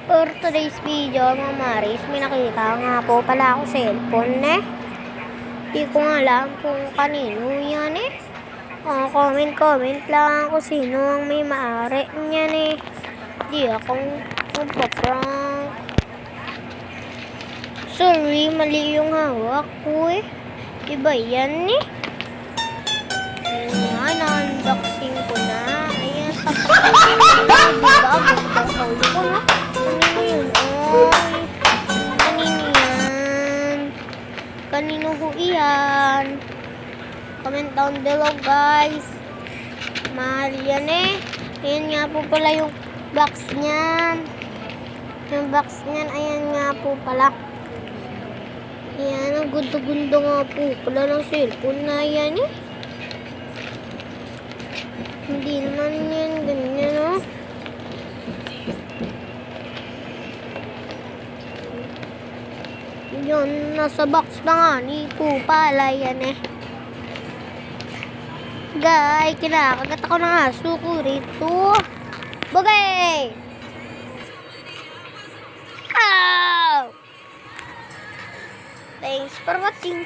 For today's video, mga maris, may nakita nga po pala ako cellphone Di ko nga alam kung kanino yan comment lang kung sino ang may maaari niyan Di akong magpa-prank. Sorry, mali yung hawak ko Iba yan Ayan, unboxing ko na. Ayan, papakulo ko na. Diba? Papakulo ko na. Kanino yun? Kanino yan? Kanino ho iyan? Comment down below, guys. Mahal yan Ayan nga po pala yung box niyan. Yung box niyan, ayan nga po pala. Ayan, ang ganda-ganda nga po pala ng cellphone na yan Hindi naman yan ganyan Yun, nasa box na nga ni po pala yan Guys, kinakagat ako ng aso ko rito. Bagay! Ow! Thanks for watching.